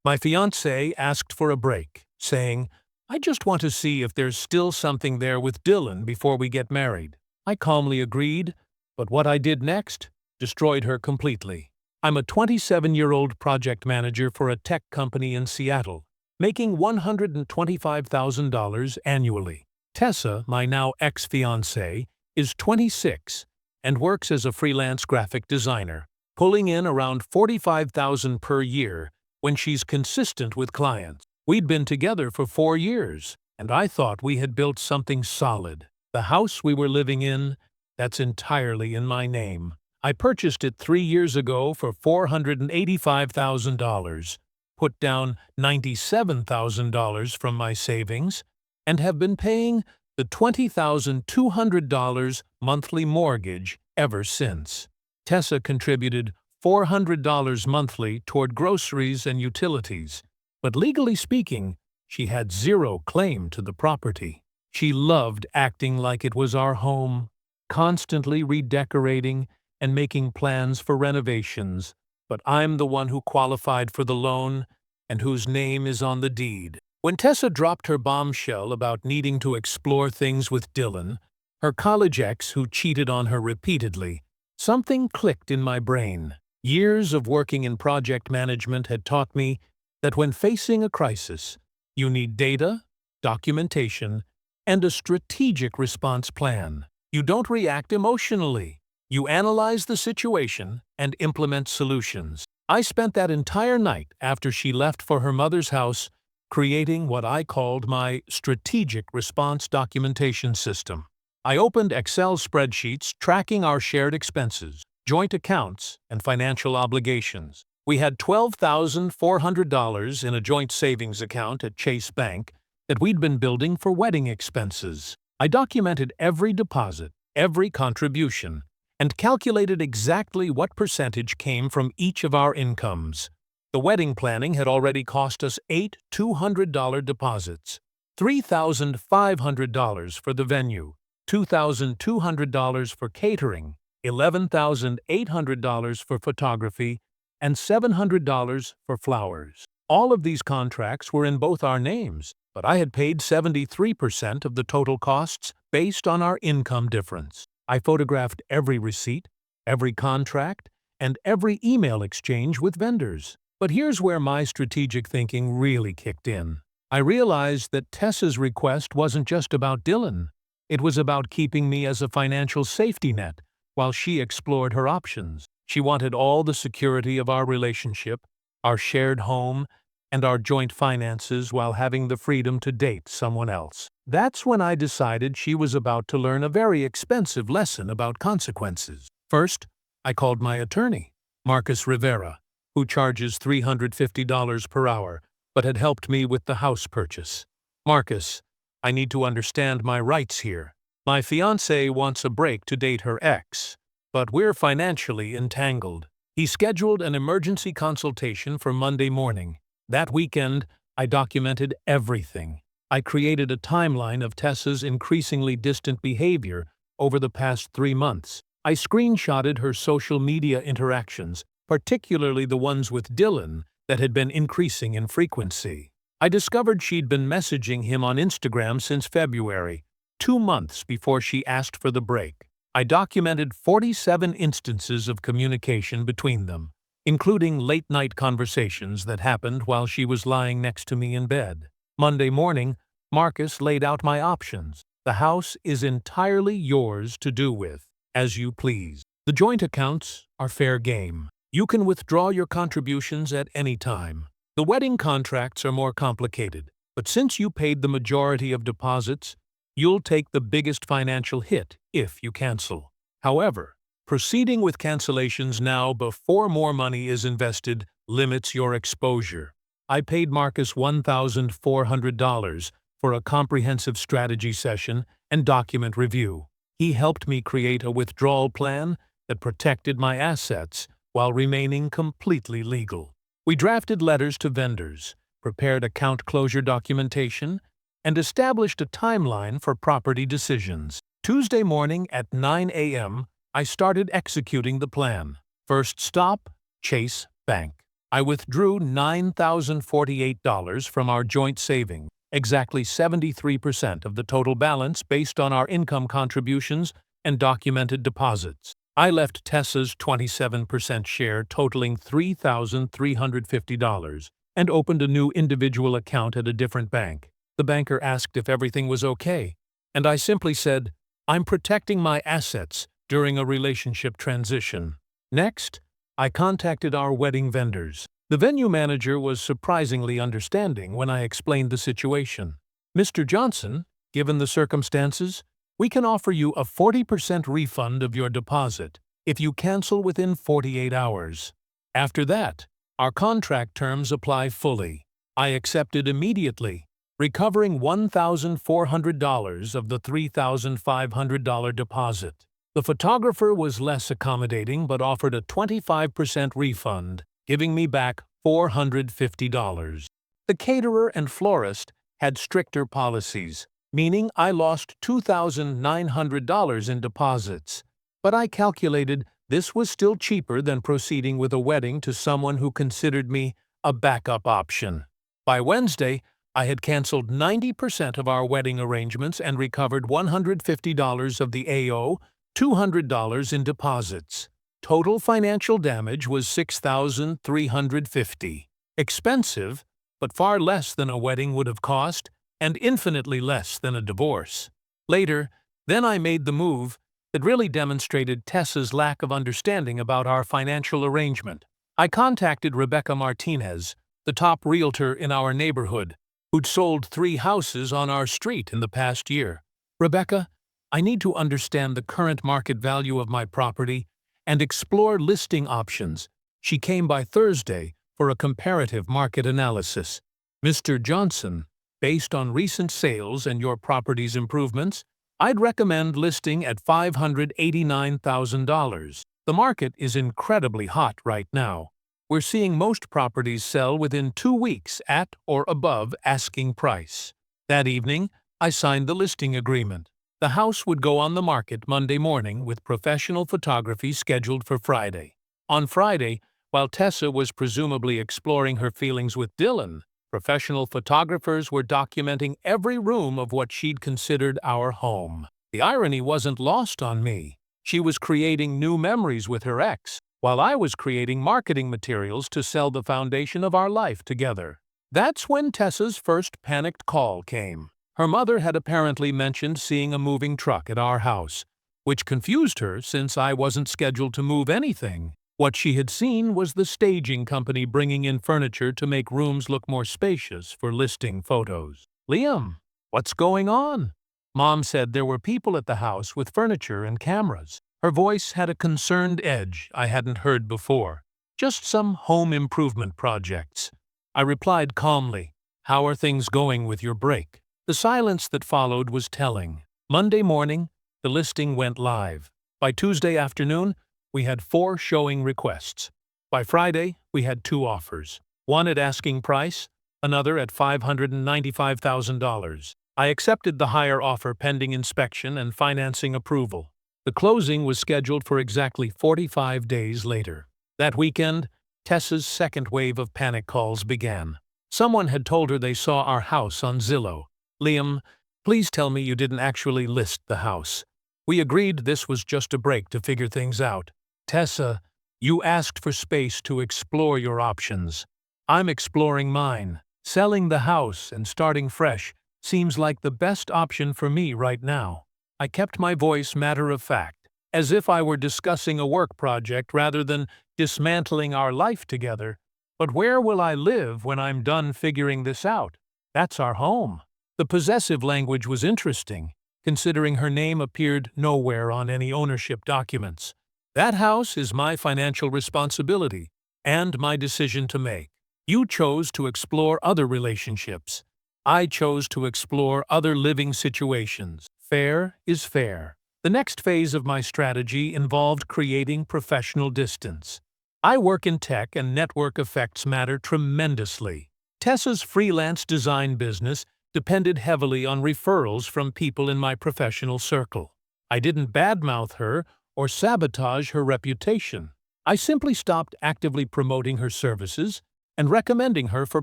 My fiancé asked for a break, saying, "I just want to see if there's still something there with Dylan before we get married." I calmly agreed, but what I did next destroyed her completely. I'm a 27-year-old project manager for a tech company in Seattle, making $125,000 annually. Tessa, my now ex-fiancée, is 26 and works as a freelance graphic designer, pulling in around $45,000 per year when she's consistent with clients. We'd been together for 4 years, and I thought we had built something solid. The house we were living in, that's entirely in my name. I purchased it 3 years ago for $485,000, put down $97,000 from my savings, and have been paying the $20,200 monthly mortgage ever since. Tessa contributed $400 monthly toward groceries and utilities, but legally speaking, she had zero claim to the property. She loved acting like it was our home, constantly redecorating and making plans for renovations, but I'm the one who qualified for the loan and whose name is on the deed. When Tessa dropped her bombshell about needing to explore things with Dylan, her college ex who cheated on her repeatedly, something clicked in my brain. Years of working in project management had taught me that when facing a crisis, you need data, documentation, and a strategic response plan. You don't react emotionally. You analyze the situation and implement solutions. I spent that entire night after she left for her mother's house creating what I called my strategic response documentation system. I opened Excel spreadsheets tracking our shared expenses, joint accounts, and financial obligations. We had $12,400 in a joint savings account at Chase Bank that we'd been building for wedding expenses. I documented every deposit, every contribution, and calculated exactly what percentage came from each of our incomes. The wedding planning had already cost us 8 $200 deposits, $3,500 for the venue, $2,200 for catering, $11,800 for photography, and $700 for flowers. All of these contracts were in both our names, but I had paid 73% of the total costs based on our income difference. I photographed every receipt, every contract, and every email exchange with vendors. But here's where my strategic thinking really kicked in. I realized that Tessa's request wasn't just about Dylan. It was about keeping me as a financial safety net while she explored her options. She wanted all the security of our relationship, our shared home, and our joint finances while having the freedom to date someone else. That's when I decided she was about to learn a very expensive lesson about consequences. First, I called my attorney, Marcus Rivera, who charges $350 per hour, but had helped me with the house purchase. "Marcus, I need to understand my rights here. My fiancé wants a break to date her ex, but we're financially entangled." He scheduled an emergency consultation for Monday morning. That weekend, I documented everything. I created a timeline of Tessa's increasingly distant behavior over the past 3 months. I screenshotted her social media interactions, particularly the ones with Dylan that had been increasing in frequency. I discovered she'd been messaging him on Instagram since February, 2 months before she asked for the break. I documented 47 instances of communication between them, including late-night conversations that happened while she was lying next to me in bed. Monday morning, Marcus laid out my options. The house is entirely yours to do with, as you please. The joint accounts are fair game. You can withdraw your contributions at any time. The wedding contracts are more complicated, but since you paid the majority of deposits, you'll take the biggest financial hit if you cancel. However, proceeding with cancellations now before more money is invested limits your exposure. I paid Marcus $1,400 for a comprehensive strategy session and document review. He helped me create a withdrawal plan that protected my assets while remaining completely legal. We drafted letters to vendors, prepared account closure documentation, and established a timeline for property decisions. Tuesday morning at 9 a.m., I started executing the plan. First stop, Chase Bank. I withdrew $9,048 from our joint savings, exactly 73% of the total balance based on our income contributions and documented deposits. I left Tessa's 27% share totaling $3,350 and opened a new individual account at a different bank. The banker asked if everything was okay, and I simply said, "I'm protecting my assets during a relationship transition." Next, I contacted our wedding vendors. The venue manager was surprisingly understanding when I explained the situation. "Mr. Johnson, given the circumstances, we can offer you a 40% refund of your deposit if you cancel within 48 hours. After that, our contract terms apply fully." I accepted immediately, recovering $1,400 of the $3,500 deposit. The photographer was less accommodating but offered a 25% refund, giving me back $450. The caterer and florist had stricter policies, meaning I lost $2,900 in deposits, but I calculated this was still cheaper than proceeding with a wedding to someone who considered me a backup option. By Wednesday, I had canceled 90% of our wedding arrangements and recovered $150 of the AO, $200 in deposits. Total financial damage was $6,350. Expensive, but far less than a wedding would have cost, and infinitely less than a divorce. Later, then I made the move that really demonstrated Tessa's lack of understanding about our financial arrangement. I contacted Rebecca Martinez, the top realtor in our neighborhood, who'd sold 3 houses on our street in the past year. "Rebecca, I need to understand the current market value of my property and explore listing options." She came by Thursday for a comparative market analysis. "Mr. Johnson, based on recent sales and your property's improvements, I'd recommend listing at $589,000. The market is incredibly hot right now. We're seeing most properties sell within 2 weeks at or above asking price." That evening, I signed the listing agreement. The house would go on the market Monday morning with professional photography scheduled for Friday. On Friday, while Tessa was presumably exploring her feelings with Dylan, professional photographers were documenting every room of what she'd considered our home. The irony wasn't lost on me. She was creating new memories with her ex, while I was creating marketing materials to sell the foundation of our life together. That's when Tessa's first panicked call came. Her mother had apparently mentioned seeing a moving truck at our house, which confused her since I wasn't scheduled to move anything. What she had seen was the staging company bringing in furniture to make rooms look more spacious for listing photos. "Liam, what's going on?" Mom said there were people at the house with furniture and cameras. Her voice had a concerned edge I hadn't heard before. "Just some home improvement projects." I replied calmly, "How are things going with your break?" The silence that followed was telling. Monday morning, the listing went live. By Tuesday afternoon, we had 4 showing requests. By Friday, we had 2 offers, one at asking price, another at $595,000. I accepted the higher offer pending inspection and financing approval. The closing was scheduled for exactly 45 days later. That weekend, Tessa's second wave of panic calls began. Someone had told her they saw our house on Zillow. "Liam, please tell me you didn't actually list the house. We agreed this was just a break to figure things out." "Tessa, you asked for space to explore your options. I'm exploring mine. Selling the house and starting fresh seems like the best option for me right now." I kept my voice matter-of-fact, as if I were discussing a work project rather than dismantling our life together. "But where will I live when I'm done figuring this out? That's our home." The possessive language was interesting, considering her name appeared nowhere on any ownership documents. "That house is my financial responsibility and my decision to make. You chose to explore other relationships. I chose to explore other living situations. Fair is fair." The next phase of my strategy involved creating professional distance. I work in tech and network effects matter tremendously. Tessa's freelance design business depended heavily on referrals from people in my professional circle. I didn't badmouth her or sabotage her reputation. I simply stopped actively promoting her services and recommending her for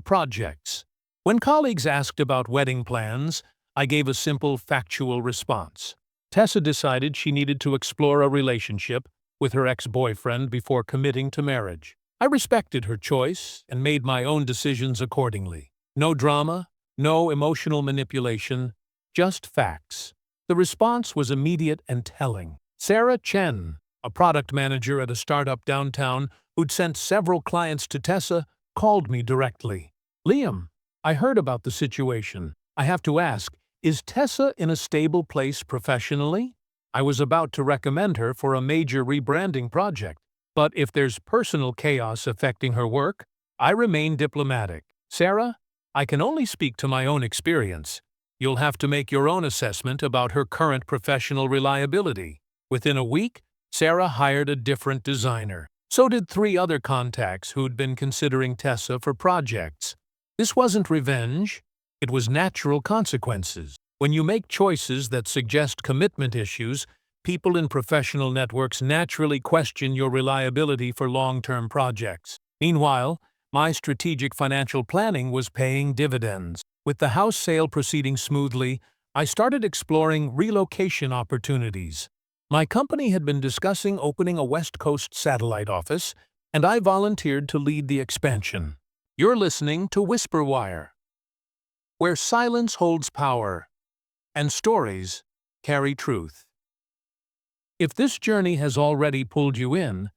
projects. When colleagues asked about wedding plans, I gave a simple, factual response. Tessa decided she needed to explore a relationship with her ex-boyfriend before committing to marriage. I respected her choice and made my own decisions accordingly. No drama, no emotional manipulation, just facts. The response was immediate and telling. Sarah Chen, a product manager at a startup downtown who'd sent several clients to Tessa, called me directly. "Liam, I heard about the situation. I have to ask, is Tessa in a stable place professionally? I was about to recommend her for a major rebranding project, but if there's personal chaos affecting her work, I remain diplomatic. Sarah, I can only speak to my own experience. You'll have to make your own assessment about her current professional reliability." Within a week, Sarah hired a different designer. So did 3 other contacts who'd been considering Tessa for projects. This wasn't revenge, it was natural consequences. When you make choices that suggest commitment issues, people in professional networks naturally question your reliability for long-term projects. Meanwhile, my strategic financial planning was paying dividends. With the house sale proceeding smoothly, I started exploring relocation opportunities. My company had been discussing opening a West Coast satellite office, and I volunteered to lead the expansion. You're listening to Whisperwire, where silence holds power and stories carry truth. If this journey has already pulled you in,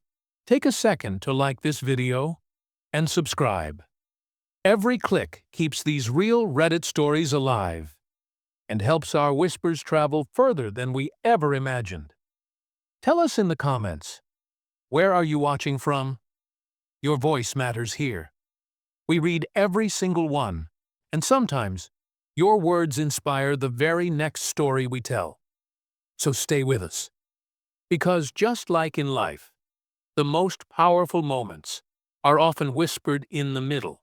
take a second to like this video and subscribe. Every click keeps these real Reddit stories alive and helps our whispers travel further than we ever imagined. Tell us in the comments, where are you watching from? Your voice matters here. We read every single one, and sometimes your words inspire the very next story we tell. So stay with us. Because just like in life, the most powerful moments are often whispered in the middle,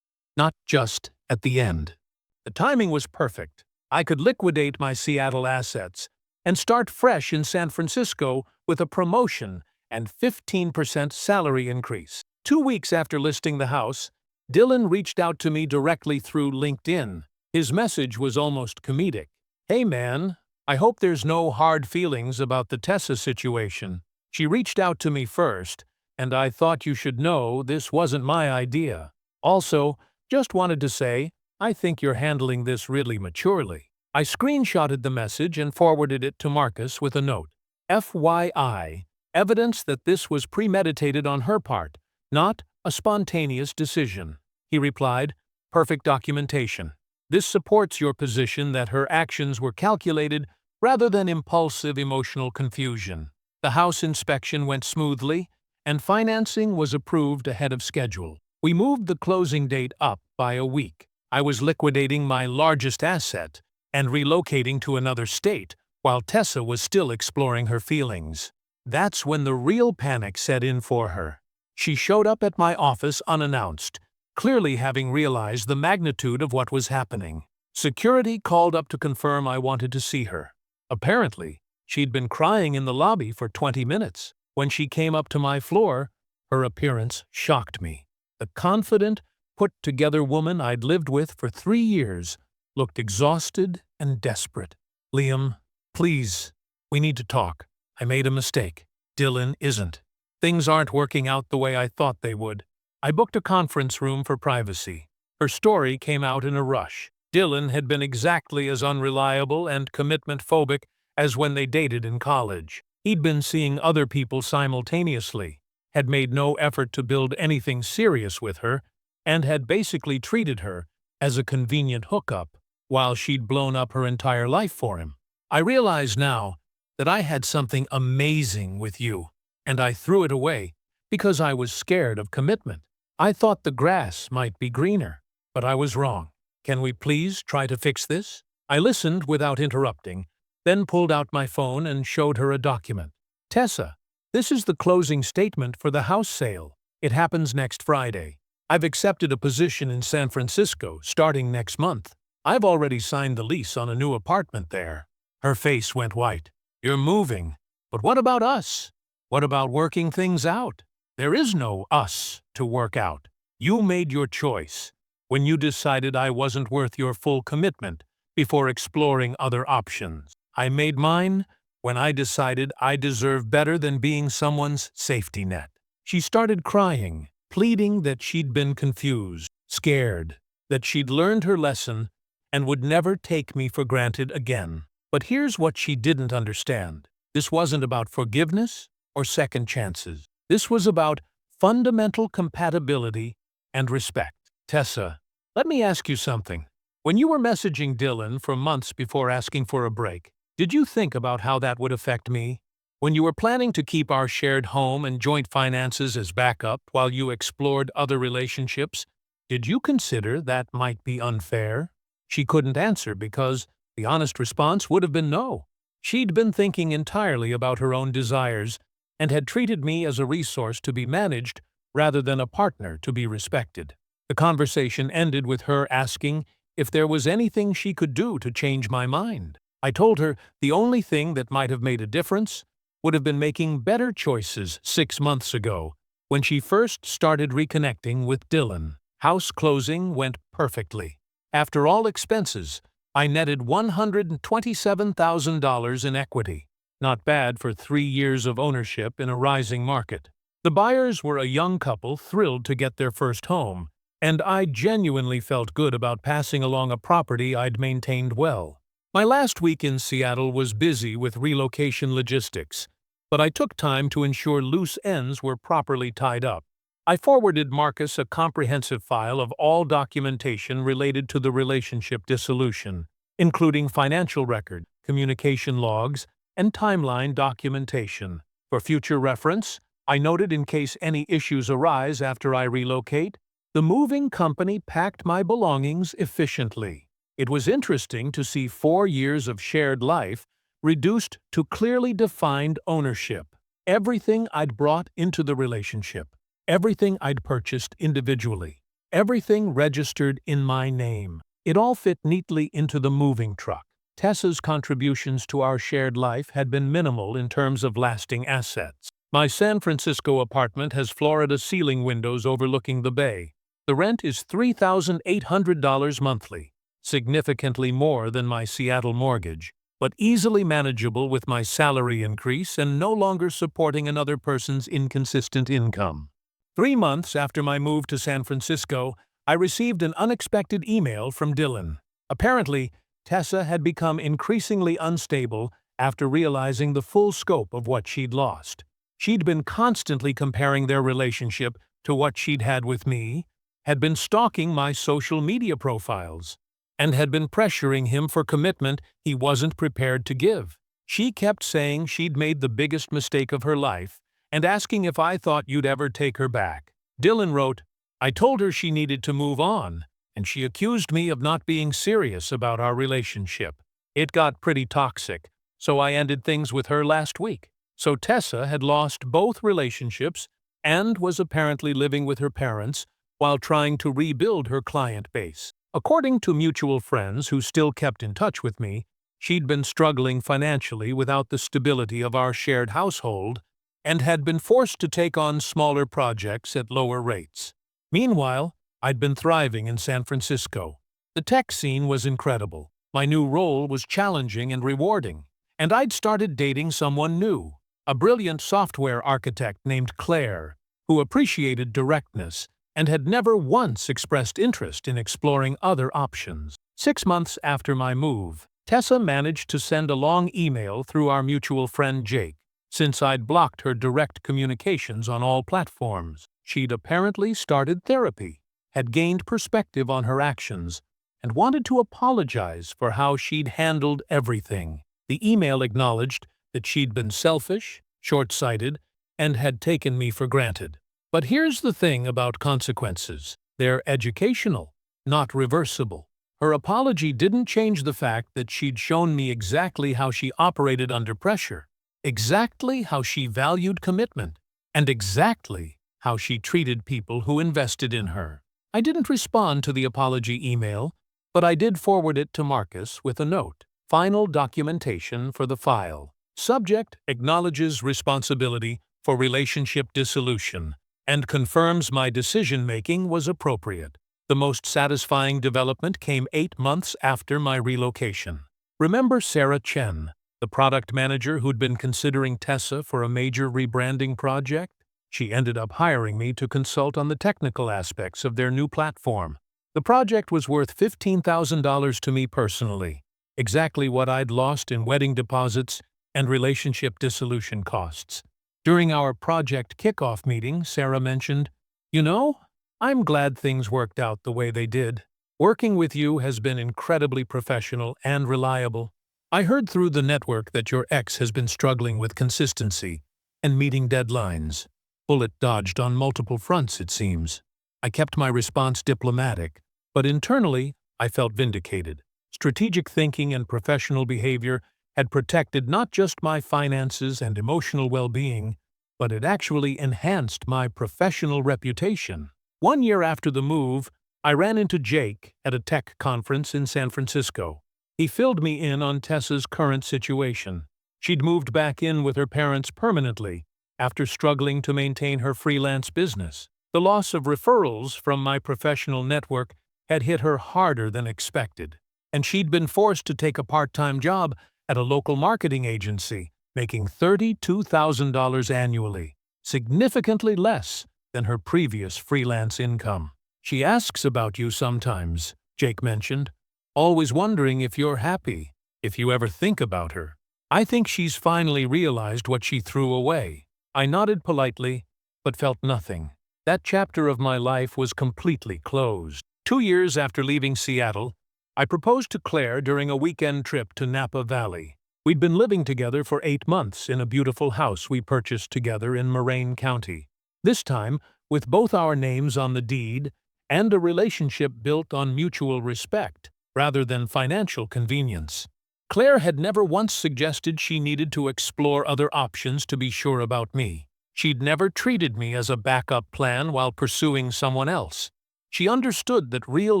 not just at the end. The timing was perfect. I could liquidate my Seattle assets and start fresh in San Francisco with a promotion and 15% salary increase. 2 weeks after listing the house, Dylan reached out to me directly through LinkedIn. His message was almost comedic. "Hey man, I hope there's no hard feelings about the Tessa situation. She reached out to me first, and I thought you should know this wasn't my idea. Also, just wanted to say, I think you're handling this really maturely." I screenshotted the message and forwarded it to Marcus with a note. FYI, evidence that this was premeditated on her part, not a spontaneous decision. He replied, "Perfect documentation. This supports your position that her actions were calculated rather than impulsive emotional confusion." The house inspection went smoothly, and financing was approved ahead of schedule. We moved the closing date up by a week. I was liquidating my largest asset and relocating to another state, while Tessa was still exploring her feelings. That's when the real panic set in for her. She showed up at my office unannounced, clearly having realized the magnitude of what was happening. Security called up to confirm I wanted to see her. Apparently, she'd been crying in the lobby for 20 minutes. When she came up to my floor, her appearance shocked me. The confident, put-together woman I'd lived with for 3 years looked exhausted and desperate. "Liam, please, we need to talk. I made a mistake. Dylan isn't. Things aren't working out the way I thought they would." I booked a conference room for privacy. Her story came out in a rush. Dylan had been exactly as unreliable and commitment-phobic as when they dated in college. He'd been seeing other people simultaneously, had made no effort to build anything serious with her, and had basically treated her as a convenient hookup, while she'd blown up her entire life for him. "I realize now that I had something amazing with you, and I threw it away because I was scared of commitment. I thought the grass might be greener, but I was wrong. Can we please try to fix this?" I listened without interrupting, then pulled out my phone and showed her a document. "Tessa, this is the closing statement for the house sale. It happens next Friday. I've accepted a position in San Francisco starting next month. I've already signed the lease on a new apartment there." Her face went white. "You're moving. But what about us? What about working things out?" There is no us to work out. You made your choice when you decided I wasn't worth your full commitment before exploring other options. I made mine when I decided I deserve better than being someone's safety net. She started crying, pleading that she'd been confused, scared, that she'd learned her lesson and would never take me for granted again. But here's what she didn't understand. This wasn't about forgiveness or second chances. This was about fundamental compatibility and respect. Tessa, let me ask you something. When you were messaging Dylan for months before asking for a break, did you think about how that would affect me? When you were planning to keep our shared home and joint finances as backup while you explored other relationships, did you consider that might be unfair? She couldn't answer because the honest response would have been no. She'd been thinking entirely about her own desires and had treated me as a resource to be managed rather than a partner to be respected. The conversation ended with her asking if there was anything she could do to change my mind. I told her the only thing that might have made a difference would have been making better choices 6 months ago when she first started reconnecting with Dylan. House closing went perfectly. After all expenses, I netted $127,000 in equity. Not bad for 3 years of ownership in a rising market. The buyers were a young couple thrilled to get their first home, and I genuinely felt good about passing along a property I'd maintained well. My last week in Seattle was busy with relocation logistics, but I took time to ensure loose ends were properly tied up. I forwarded Marcus a comprehensive file of all documentation related to the relationship dissolution, including financial record, communication logs, and timeline documentation. For future reference, I noted in case any issues arise after I relocate, the moving company packed my belongings efficiently. It was interesting to see 4 years of shared life reduced to clearly defined ownership. Everything I'd brought into the relationship, everything I'd purchased individually, everything registered in my name. It all fit neatly into the moving truck. Tessa's contributions to our shared life had been minimal in terms of lasting assets. My San Francisco apartment has Florida ceiling windows overlooking the bay. The rent is $3,800 monthly, significantly more than my Seattle mortgage, but easily manageable with my salary increase and no longer supporting another person's inconsistent income. 3 months after my move to San Francisco, I received an unexpected email from Dylan. Apparently, Tessa had become increasingly unstable after realizing the full scope of what she'd lost. She'd been constantly comparing their relationship to what she'd had with me, had been stalking my social media profiles, and had been pressuring him for commitment he wasn't prepared to give. She kept saying she'd made the biggest mistake of her life and asking if I thought you'd ever take her back. Dylan wrote, I told her she needed to move on, and she accused me of not being serious about our relationship. It got pretty toxic, so I ended things with her last week. So Tessa had lost both relationships and was apparently living with her parents while trying to rebuild her client base. According to mutual friends who still kept in touch with me, she'd been struggling financially without the stability of our shared household and had been forced to take on smaller projects at lower rates. Meanwhile, I'd been thriving in San Francisco. The tech scene was incredible. My new role was challenging and rewarding, and I'd started dating someone new, a brilliant software architect named Qley, who appreciated directness and had never once expressed interest in exploring other options. 6 months after my move, Tessa managed to send a long email through our mutual friend Jake. Since I'd blocked her direct communications on all platforms, she'd apparently started therapy, had gained perspective on her actions, and wanted to apologize for how she'd handled everything. The email acknowledged that she'd been selfish, short-sighted, and had taken me for granted. But here's the thing about consequences. They're educational, not reversible. Her apology didn't change the fact that she'd shown me exactly how she operated under pressure, exactly how she valued commitment, and exactly how she treated people who invested in her. I didn't respond to the apology email, but I did forward it to Marcus with a note. Final documentation for the file. Subject acknowledges responsibility for relationship dissolution. and confirms my decision-making was appropriate. The most satisfying development came 8 months after my relocation. Remember Sarah Chen, the product manager who'd been considering Tessa for a major rebranding project? She ended up hiring me to consult on the technical aspects of their new platform. The project was worth $15,000 to me personally, exactly what I'd lost in wedding deposits and relationship dissolution costs. During our project kickoff meeting, Sarah mentioned, "You know, I'm glad things worked out the way they did. Working with you has been incredibly professional and reliable. I heard through the network that your ex has been struggling with consistency and meeting deadlines. Bullet dodged on multiple fronts, it seems." I kept my response diplomatic, but internally I felt vindicated. Strategic thinking and professional behavior had protected not just my finances and emotional well-being, but it actually enhanced my professional reputation. 1 year after the move, I ran into Jake at a tech conference in San Francisco. He filled me in on Tessa's current situation. She'd moved back in with her parents permanently after struggling to maintain her freelance business. The loss of referrals from my professional network had hit her harder than expected, and she'd been forced to take a part-time job at a local marketing agency, making $32,000 annually, significantly less than her previous freelance income. "She asks about you sometimes," Jake mentioned, "always wondering if you're happy, if you ever think about her. I think she's finally realized what she threw away." I nodded politely, but felt nothing. That chapter of my life was completely closed. 2 years after leaving Seattle, I proposed to Claire during a weekend trip to Napa Valley. We'd been living together for 8 months in a beautiful house we purchased together in Moraine County. This time, with both our names on the deed and a relationship built on mutual respect rather than financial convenience. Claire had never once suggested she needed to explore other options to be sure about me. She'd never treated me as a backup plan while pursuing someone else. She understood that real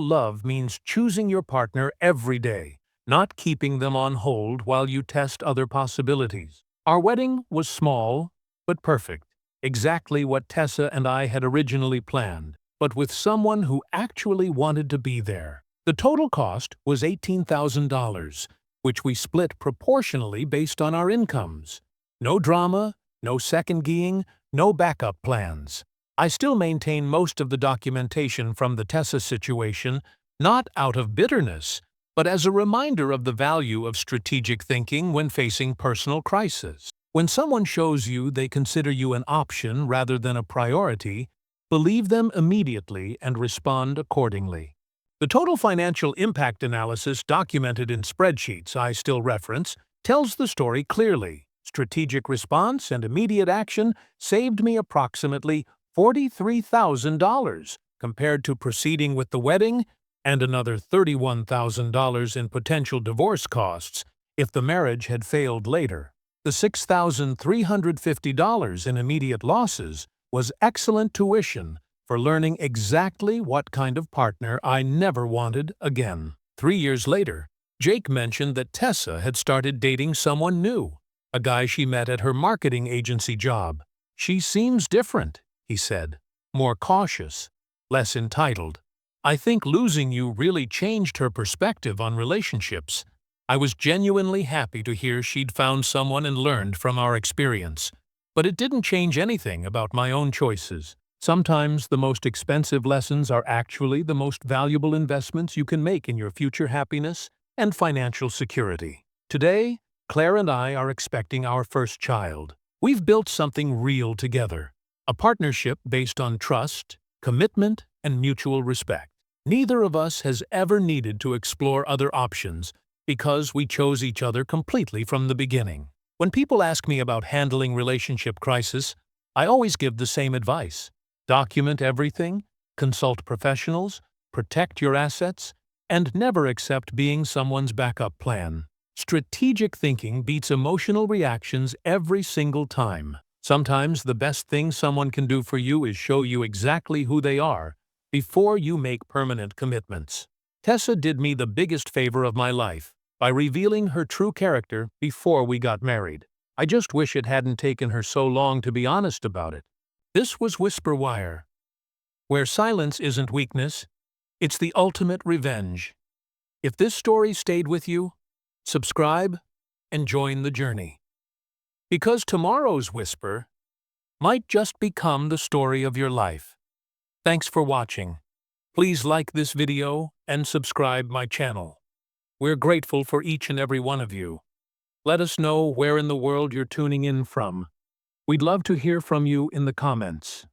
love means choosing your partner every day, not keeping them on hold while you test other possibilities. Our wedding was small, but perfect. Exactly what Tessa and I had originally planned, but with someone who actually wanted to be there. The total cost was $18,000, which we split proportionally based on our incomes. No drama, no second-guessing, no backup plans. I still maintain most of the documentation from the Tessa situation, not out of bitterness, but as a reminder of the value of strategic thinking when facing personal crisis. When someone shows you they consider you an option rather than a priority, believe them immediately and respond accordingly. The total financial impact analysis documented in spreadsheets I still reference tells the story clearly. Strategic response and immediate action saved me approximately $43,000 compared to proceeding with the wedding and another $31,000 in potential divorce costs if the marriage had failed later. The $6,350 in immediate losses was excellent tuition for learning exactly what kind of partner I never wanted again. 3 years later, Jake mentioned that Tessa had started dating someone new, a guy she met at her marketing agency job. "She seems different," he said, "more cautious, less entitled. I think losing you really changed her perspective on relationships." I was genuinely happy to hear she'd found someone and learned from our experience, but it didn't change anything about my own choices. Sometimes the most expensive lessons are actually the most valuable investments you can make in your future happiness and financial security. Today, Claire and I are expecting our first child. We've built something real together, a partnership based on trust, commitment, and mutual respect. Neither of us has ever needed to explore other options because we chose each other completely from the beginning. When people ask me about handling relationship crisis, I always give the same advice. Document everything, consult professionals, protect your assets, and never accept being someone's backup plan. Strategic thinking beats emotional reactions every single time. Sometimes the best thing someone can do for you is show you exactly who they are before you make permanent commitments. Tessa did me the biggest favor of my life by revealing her true character before we got married. I just wish it hadn't taken her so long to be honest about it. This was Whisper Wire, where silence isn't weakness, it's the ultimate revenge. If this story stayed with you, subscribe and join the journey. Because tomorrow's whisper might just become the story of your life. Thanks for watching. Please like this video and subscribe my channel. We're grateful for each and every one of you. Let us know where in the world you're tuning in from. We'd love to hear from you in the comments.